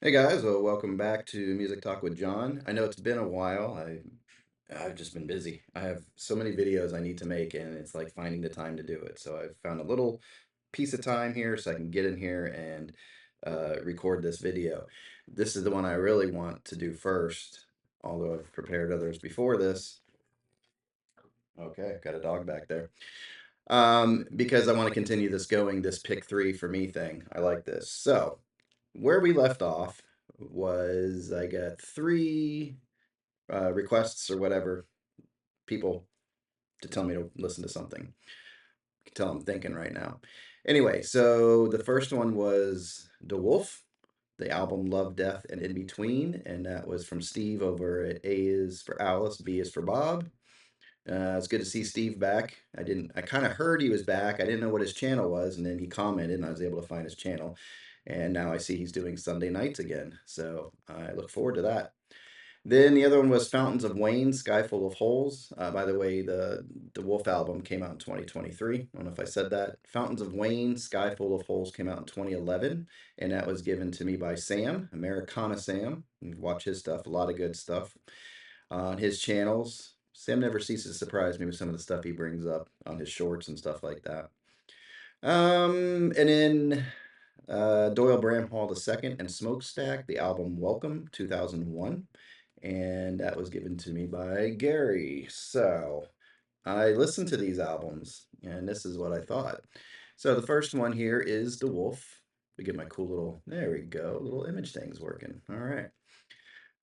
Hey guys, well, welcome back to Music Talk with John. I know it's been a while. I've just been busy. I have so many videos I need to make, and it's like finding the time to do it. So I've found a little piece of time here so I can get in here and record this video. This is the one I really want to do first, although I've prepared others before this. Okay, got a dog back there. Because I want to continue this going, this pick three for me thing. I like this. So where we left off was I got three requests or whatever, people to tell me to listen to something. You can tell I'm thinking right now. Anyway, so the first one was The Wolf, the album Love, Death, and In Between, and that was from Steve over at A is for Alice, B is for Bob. It's good to see Steve back. I kind of heard he was back. I didn't know what his channel was, and then he commented, and I was able to find his channel. And now I see he's doing Sunday nights again. So I look forward to that. Then the other one was Fountains of Wayne, Sky Full of Holes. By the way, the Wolf album came out in 2023. I don't know if I said that. Fountains of Wayne, Sky Full of Holes came out in 2011, and that was given to me by Sam, Americana Sam. You can watch his stuff, a lot of good stuff on his channels. Sam never ceases to surprise me with some of the stuff he brings up on his shorts and stuff like that. And then Doyle Bramhall II and Smokestack, the album Welcome 2001. And that was given to me by Gary. So I listened to these albums, and this is what I thought. So the first one here is The Wolf. We get my cool little, there we go, little image thing's working. All right.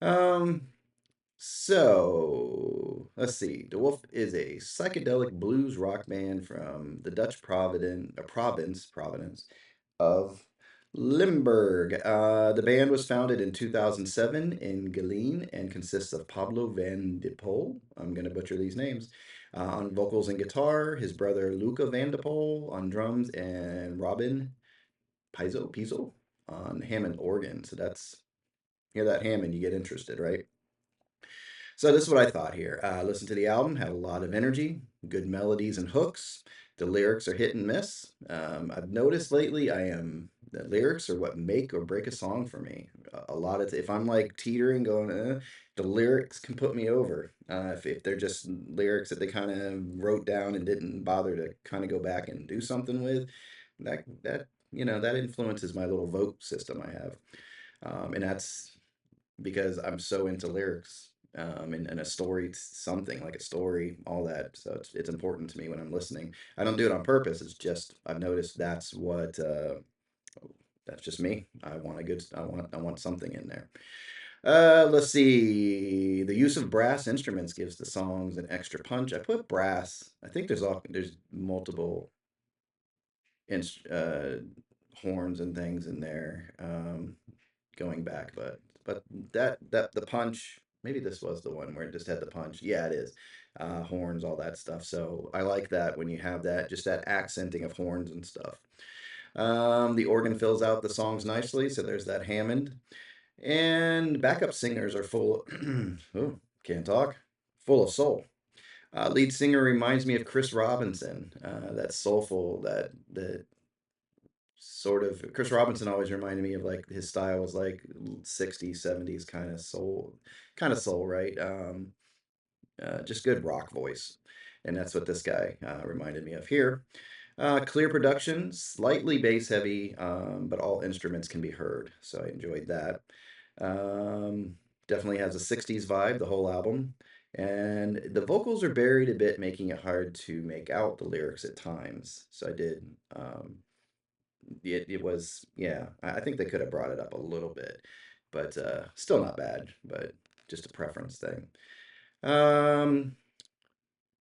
Um, so let's see. De Wolf is a psychedelic blues rock band from the Dutch province of Limburg. The band was founded in 2007 in Geleen and consists of Pablo Van de Pol. I'm going to butcher these names. On vocals and guitar, his brother Luca Van de Pol on drums, and Robin Pizzo on Hammond organ. So that's, hear that Hammond, you get interested, right? So this is what I thought here. Listen to the album, had a lot of energy, good melodies and hooks. The lyrics are hit and miss. I've noticed lately the lyrics are what make or break a song for me. A lot of if I'm like teetering, going, the lyrics can put me over. If they're just lyrics that they kind of wrote down and didn't bother to kind of go back and do something with, that influences my little vote system I have, and that's because I'm so into lyrics, and a story, something like a story, all that. So it's important to me when I'm listening. I don't do it on purpose. It's just I've noticed that's just me. I want something in there. Let's see. The use of brass instruments gives the songs an extra punch. I put brass. I think there's multiple inst horns and things in there, going back, but that the punch, maybe this was the one where it just had the punch. Yeah, it is. Horns, all that stuff. So I like that when you have that, just that accenting of horns and stuff. The organ fills out the songs nicely, so there's that Hammond. And backup singers are full. Oh, can't talk. Full of soul. Lead singer reminds me of Chris Robinson. That soulful, that sort of. Chris Robinson always reminded me of, like, his style was like 60s, 70s kind of soul, right? Just good rock voice. And that's what this guy reminded me of here. Clear production, slightly bass heavy, but all instruments can be heard. So I enjoyed that. Um, Definitely has a 60s vibe, the whole album. And the vocals are buried a bit, making it hard to make out the lyrics at times. So I did. It was, yeah, I think they could have brought it up a little bit, but still not bad, but just a preference thing. Um,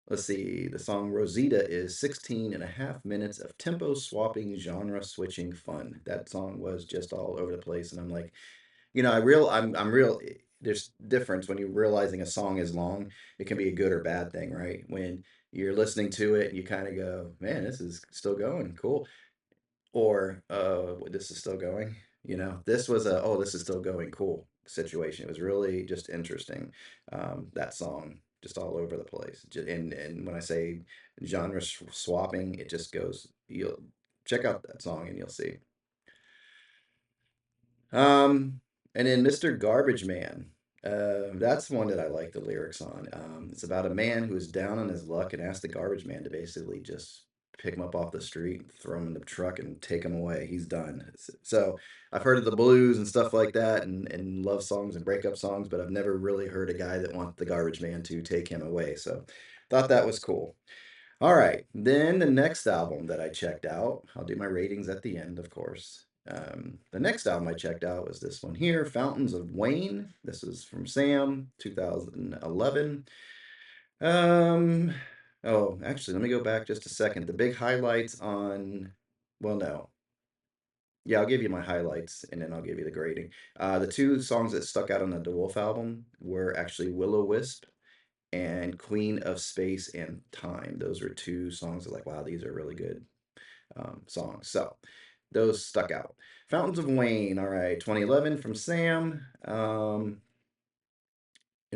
let's see. The song Rosita is 16 and a half minutes of tempo swapping, genre switching fun. That song was just all over the place, and I'm like, I'm real. There's difference when you're realizing a song is long. It can be a good or bad thing, right? When you're listening to it and you kind of go, man, this is still going, cool. Or, this is still going. This was this is still going, cool situation. It was really just interesting. That song just all over the place. And when I say genre swapping, it just goes. You'll check out that song and you'll see. Um, And then Mr. Garbage Man. That's one that I like the lyrics on. It's about a man who's down on his luck and asks the garbage man to basically just pick him up off the street, throw him in the truck, and take him away. He's done. So I've heard of the blues and stuff like that, and love songs and breakup songs, but I've never really heard a guy that wants the garbage man to take him away. So thought that was cool. All right. Then the next album that I checked out, I'll do my ratings at the end, of course. The next album I checked out was this one here, Fountains of Wayne. This is from Sam, 2011. Um, oh, actually, let me go back just a second. The big highlights on, well, no. Yeah, I'll give you my highlights and then I'll give you the grading. The two songs that stuck out on the DeWolf album were actually Willow Wisp and Queen of Space and Time. Those are two songs that, like, wow, these are really good songs. So those stuck out. Fountains of Wayne, all right, 2011 from Sam. And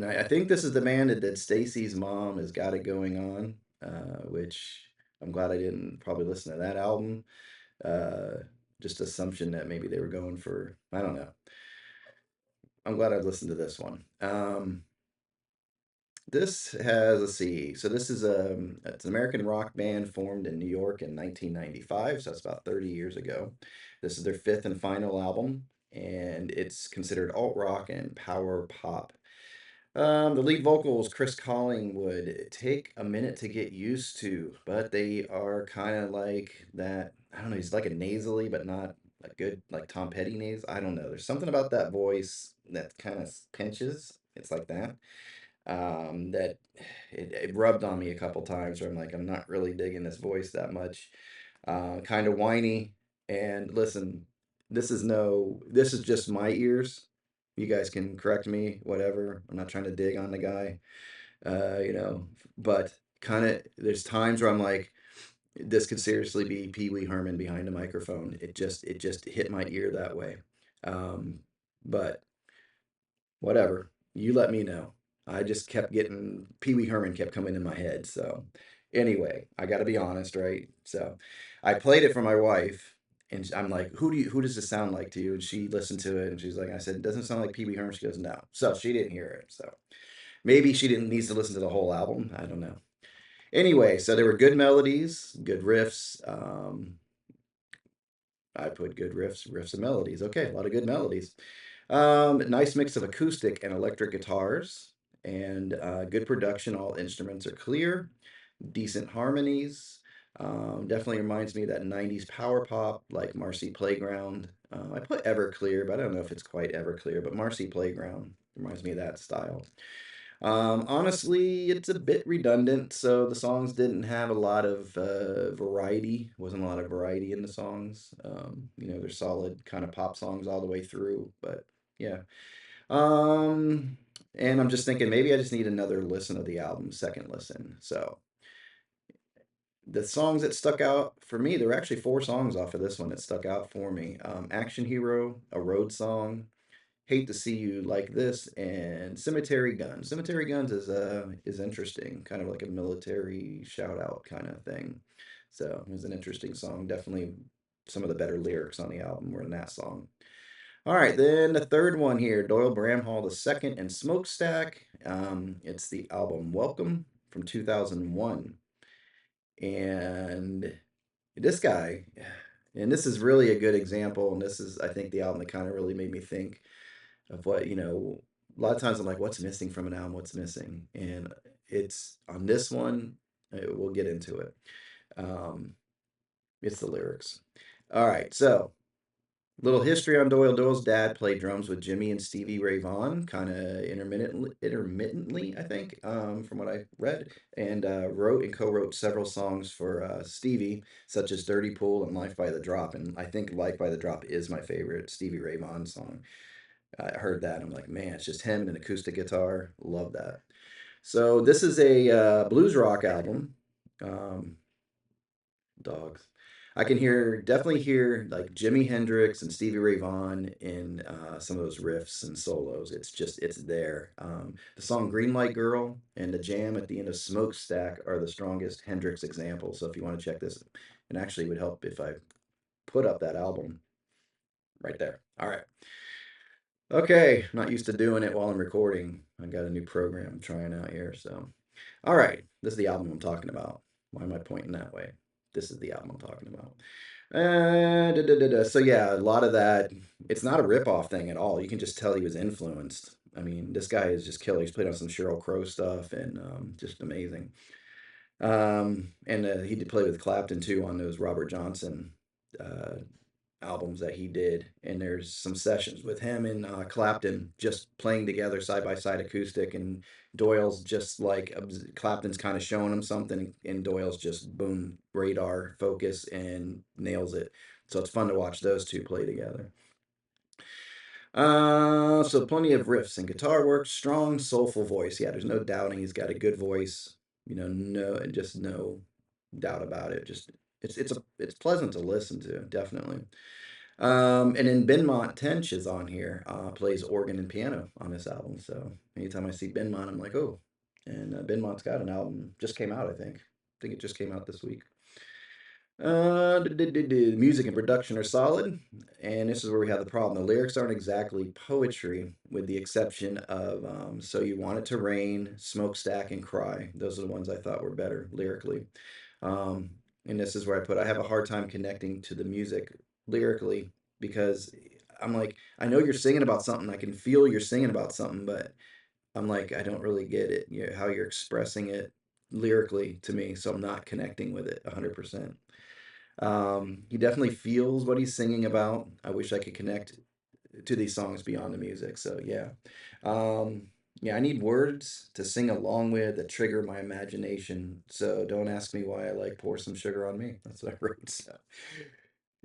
I think this is the band that Stacy's mom has got it going on, which I'm glad I didn't probably listen to that album. Uh, just assumption that maybe they were going for, I don't know. I'm glad I listened to this one. This has, let's see. So this is it's an American rock band formed in New York in 1995. So that's about 30 years ago. This is their fifth and final album, and it's considered alt rock and power pop. The lead vocals, Chris Collingwood, take a minute to get used to, but they are kind of like that. I don't know. He's like a nasally, but not a good like Tom Petty nasal. I don't know. There's something about that voice that kind of pinches. It's like that that it rubbed on me a couple times where I'm like, I'm not really digging this voice that much. Kind of whiny. And listen, this is just my ears. You guys can correct me, whatever. I'm not trying to dig on the guy, you know, but kind of there's times where I'm like, this could seriously be Pee Wee Herman behind a microphone. It just hit my ear that way. Um, but whatever. You let me know. I just kept getting Pee Wee Herman kept coming in my head. So anyway, I got to be honest, right? So I played it for my wife, and I'm like, who does this sound like to you?" And she listened to it, and she's like, "I said, it doesn't sound like Pee Wee Herman." She goes, "No." So she didn't hear it. So maybe she didn't needs to listen to the whole album. I don't know. Anyway, so there were good melodies, good riffs. I put good riffs and melodies. Okay, a lot of good melodies. Nice mix of acoustic and electric guitars, and good production. All instruments are clear, decent harmonies. Definitely reminds me of that 90s power pop like Marcy Playground. I put Everclear, but I don't know if it's quite Everclear, but Marcy Playground reminds me of that style. Honestly, it's a bit redundant, so the songs didn't have a lot of variety. Wasn't a lot of variety in the songs. They're solid kind of pop songs all the way through, but yeah. Um, and I'm just thinking maybe I just need another listen of the album, second listen. So the songs that stuck out for me, there were actually four songs off of this one that stuck out for me. Action Hero, a road song, Hate to See You Like This, and Cemetery Guns. Cemetery Guns is interesting, kind of like a military shout out kind of thing. So it was an interesting song. Definitely some of the better lyrics on the album were in that song. All right, then the third one here, Doyle Bramhall the second and Smokestack. It's the album Welcome from 2001. And this guy, and this is really a good example, and this is, I think, the album that kind of really made me think of what, a lot of times I'm like, what's missing from an album? What's missing? And it's on this one, we'll get into it. Um, it's the lyrics. All right, so little history on Doyle. Doyle's dad played drums with Jimmy and Stevie Ray Vaughan, kind of intermittently, I think, from what I read, and wrote and co-wrote several songs for Stevie, such as "Dirty Pool" and "Life by the Drop." And I think "Life by the Drop" is my favorite Stevie Ray Vaughan song. I heard that, and I'm like, man, it's just him and an acoustic guitar. Love that. So this is a blues rock album. Um, Dogs. I can definitely hear like Jimi Hendrix and Stevie Ray Vaughan in some of those riffs and solos. It's there. The song Green Light Girl and the jam at the end of Smokestack are the strongest Hendrix examples. So if you want to check this, and actually it would help if I put up that album right there. All right. Okay, not used to doing it while I'm recording. I got a new program I'm trying out here, so. All right, this is the album I'm talking about. Why am I pointing that way? This is the album I'm talking about. So yeah, a lot of that. It's not a rip-off thing at all. You can just tell he was influenced. I mean, this guy is just killer. He's played on some Sheryl Crow stuff and just amazing. And he did play with Clapton too on those Robert Johnson uh, albums that he did, and there's some sessions with him and Clapton just playing together side by side acoustic, and Doyle's just like Clapton's kind of showing him something, and Doyle's just boom radar focus and nails it. So it's fun to watch those two play together. So plenty of riffs and guitar work, strong, soulful voice. Yeah, there's no doubting he's got a good voice. Just no doubt about it. Just it's pleasant to listen to, definitely. And then Benmont Tench is on here, plays organ and piano on this album. So anytime I see Benmont, I'm like, oh. And Benmont's got an album, just came out, I think. I think it just came out this week. Music and production are solid, and this is where we have the problem. The lyrics aren't exactly poetry, with the exception of "So You Want It to Rain," "Smokestack," and "Cry." Those are the ones I thought were better lyrically. Um, and this is where I have a hard time connecting to the music lyrically, because I'm like, I know you're singing about something. I can feel you're singing about something, but I'm like, I don't really get it. How you're expressing it lyrically to me, so I'm not connecting with it 100%. He definitely feels what he's singing about. I wish I could connect to these songs beyond the music. So yeah, um, yeah, I need words to sing along with that trigger my imagination. So don't ask me why I like "Pour Some Sugar on Me." That's what I wrote. So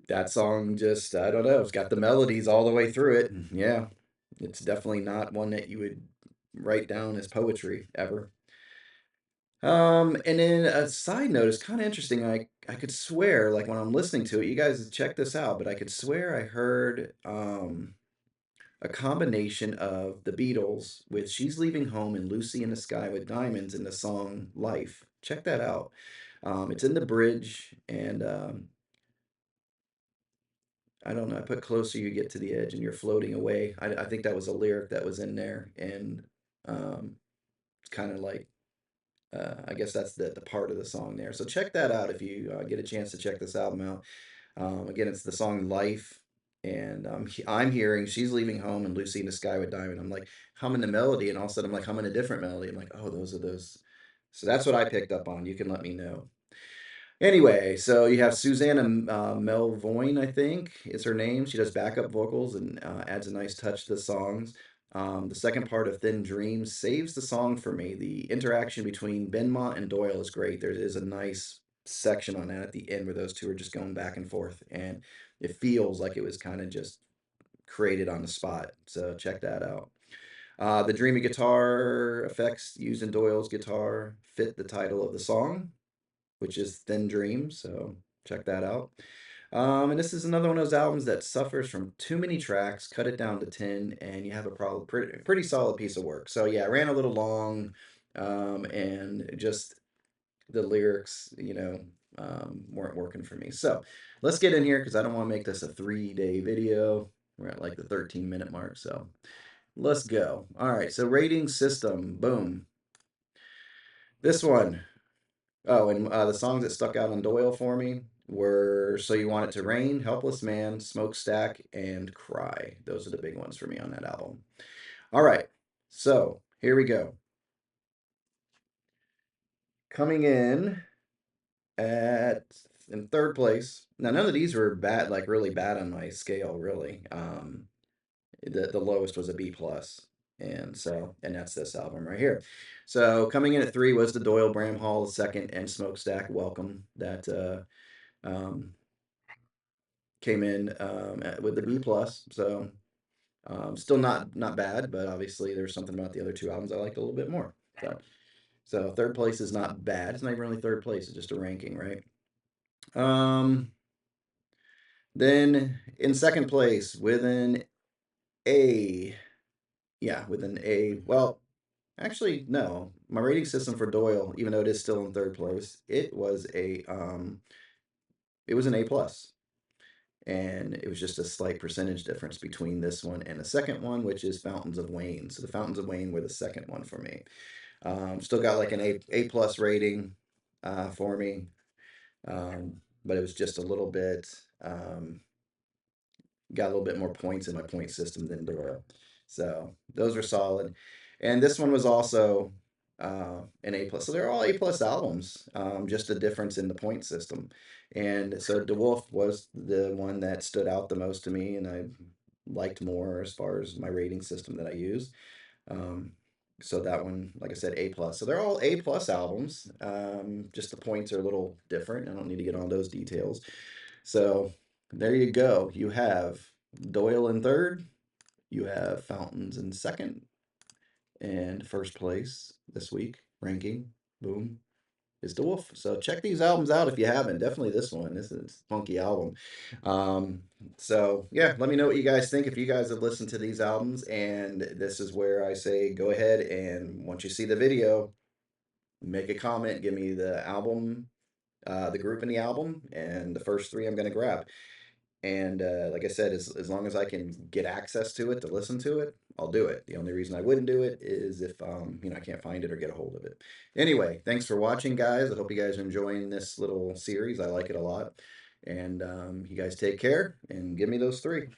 that song just, I don't know, it's got the melodies all the way through it. Yeah, it's definitely not one that you would write down as poetry ever. And then a side note is kind of interesting. I could swear, like when I'm listening to it, you guys check this out, but I could swear I heard a combination of the Beatles with "She's Leaving Home" and "Lucy in the Sky with Diamonds" in the song "Life." Check that out. It's in the bridge, and I don't know. I put "Closer You Get to the Edge and You're Floating Away." I think that was a lyric that was in there, and it's kind of like I guess that's the part of the song there. So check that out if you get a chance to check this album out. Again, it's the song "Life," and I'm hearing "She's Leaving Home" and "Lucy in the Sky with Diamond." I'm like humming the melody, and all of a sudden I'm like humming a different melody. I'm like, oh, those are those. So that's what I picked up on. You can let me know. Anyway, so you have Susanna Melvoin, I think is her name. She does backup vocals and adds a nice touch to the songs. The second part of Thin Dreams saves the song for me. The interaction between Benmont and Doyle is great. There is a nice section on that at the end where those two are just going back and forth, and it feels like it was kind of just created on the spot. So check that out. The dreamy guitar effects used in Doyle's guitar fit the title of the song, which is Thin Dreams. So check that out. And this is another one of those albums that suffers from too many tracks. Cut it down to 10, and you have a probably pretty solid piece of work. So yeah, it ran a little long, and just the lyrics, weren't working for me. So let's get in here because I don't want to make this a 3-day video. We're at like the 13-minute mark, so let's go. All right, so rating system, boom. This one. Oh, and the songs that stuck out on Doyle for me were "So You Want It to Rain," "Helpless Man," "Smokestack," and "Cry." Those are the big ones for me on that album. All right, so here we go. Coming in at in third place. Now, none of these were bad, like really bad on my scale, really. The lowest was a B plus, and that's this album right here. So coming in at three was the Doyle Bramhall second and Smokestack Welcome that um, came in with the B plus. So still not bad, but obviously there's something about the other two albums I liked a little bit more. So third place is not bad. It's not even really third place. It's just a ranking, right? Um, then in second place with an A, yeah, with an A. Well, actually, no. My rating system for Doyle, even though it is still in third place, it was an A plus. and it was just a slight percentage difference between this one and the second one, which is Fountains of Wayne. So the Fountains of Wayne were the second one for me. Still got like an A plus rating for me, but it was just a little bit. Got a little bit more points in my point system than Dora. So those are solid. And this one was also an A plus. So they're all A plus albums, just a difference in the point system. And so DeWolf was the one that stood out the most to me, and I liked more as far as my rating system that I use. Um, so that one, like I said, A plus. So they're all A plus albums. Just the points are a little different. I don't need to get on those details. So there you go. You have Doyle in third. You have Fountains in second. And first place this week, ranking, boom, is DeWolf. So check these albums out if you haven't. Definitely this one. This is a funky album. Um, so yeah, let me know what you guys think if you guys have listened to these albums. And this is where I say go ahead and once you see the video, make a comment, give me the album, the group in the album, and the first three I'm going to grab. And like I said, as long as I can get access to it to listen to it, I'll do it. The only reason I wouldn't do it is if I can't find it or get a hold of it. Anyway, thanks for watching, guys. I hope you guys are enjoying this little series. I like it a lot. And you guys take care and give me those three.